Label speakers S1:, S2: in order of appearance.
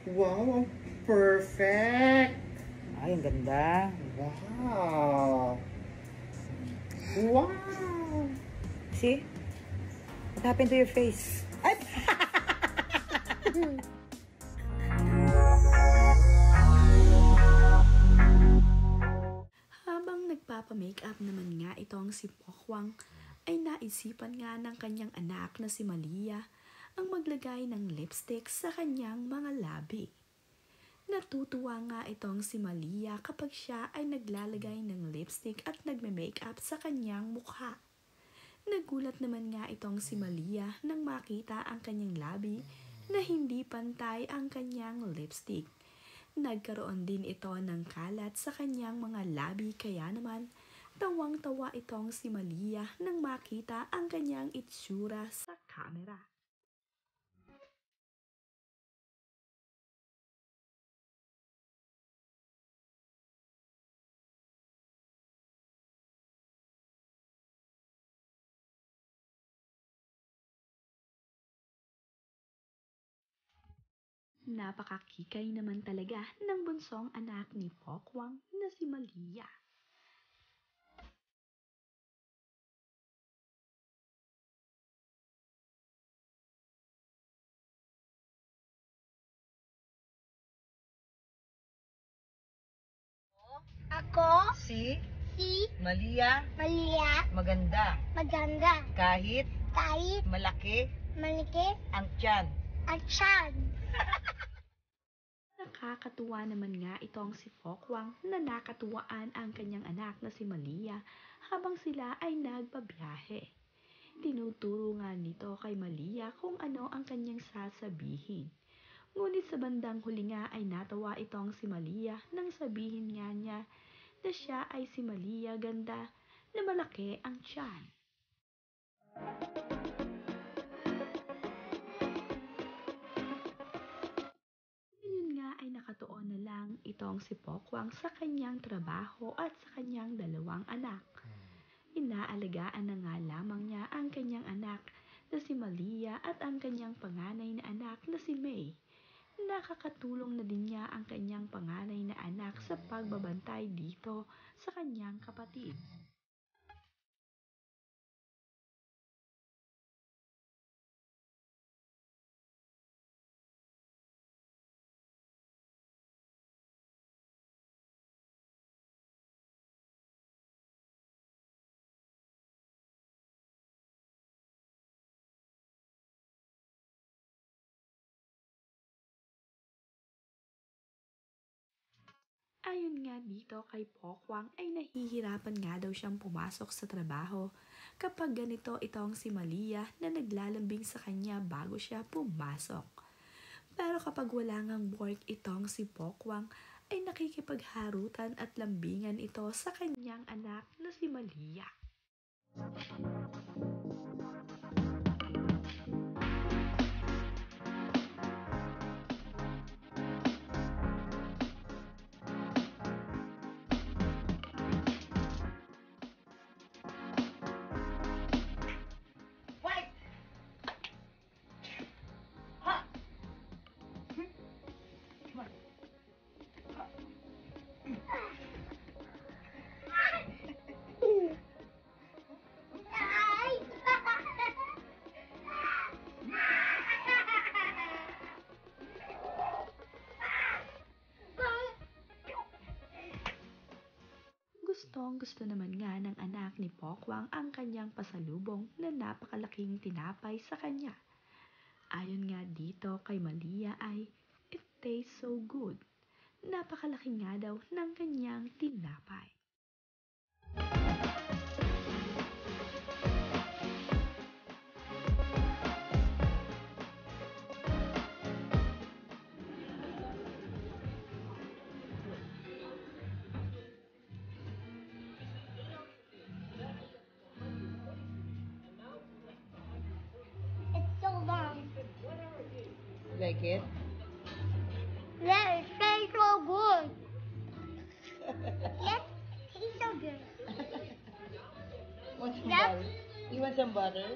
S1: Wow, ang perfect!
S2: Ay, ang ganda.
S1: Wow! Wow!
S2: See? What happened to your face? Ay!
S3: Habang nagpapa-makeup naman nga itong si Pokwang, ay naisipan nga ng kanyang anak na si Malia ang maglagay ng lipstick sa kanyang mga labi. Natutuwa nga itong si Malia kapag siya ay naglalagay ng lipstick at nagme-makeup sa kanyang mukha. Nagulat naman nga itong si Malia nang makita ang kanyang labi na hindi pantay ang kanyang lipstick. Nagkaroon din ito ng kalat sa kanyang mga labi kaya naman tawang-tawa itong si Malia nang makita ang kanyang itsura sa camera. Napakakikay naman talaga ng bunsong anak ni Pokwang na si Malia.
S4: Ako,
S2: Si
S4: si
S2: Malia,
S4: Malia,
S2: maganda.
S4: maganda,
S2: Kahit
S4: kahit
S2: malaki
S4: malaki
S2: ang tiyan.
S4: at siyan.
S3: Nakakatuwa naman nga itong si Pokwang na nakatuwaan ang kanyang anak na si Malia habang sila ay nagbabiyahe. Tinuturo nga nito kay Malia kung ano ang kanyang sasabihin. Ngunit sa bandang huli nga ay natawa itong si Malia nang sabihin nga niya na siya ay si Malia ganda na malaki ang tiyan. Ngayon nga ay nakatuon na lang itong si Pokwang sa kanyang trabaho at sa kanyang dalawang anak. Inaalagaan na nga lamang niya ang kanyang anak na si Malia at ang kanyang panganay na anak na si May. Nakakatulong na din niya ang kanyang panganay na anak sa pagbabantay dito sa kanyang kapatid. Ayon nga dito kay Pokwang ay nahihirapan nga daw siyang pumasok sa trabaho kapag ganito itong si Malia na naglalambing sa kanya bago siya pumasok. Pero kapag wala ngang work itong si Pokwang ay nakikipagharutan at lambingan ito sa kanyang anak na si Malia.
S4: Ay!
S3: Gustong-gusto naman nga ng anak ni Pokwang ang kanyang pasalubong na napakalaking tinapay sa kanya. Ayon nga dito kay Malia ay, "It tastes so good." Napakalaki nga daw ng kanyang tinapay.
S4: It's so long.
S2: Like it?
S4: Yeah, it tastes so good. Yes, it tastes so good.
S2: Want some
S4: Yep.
S2: butter? You want some butter?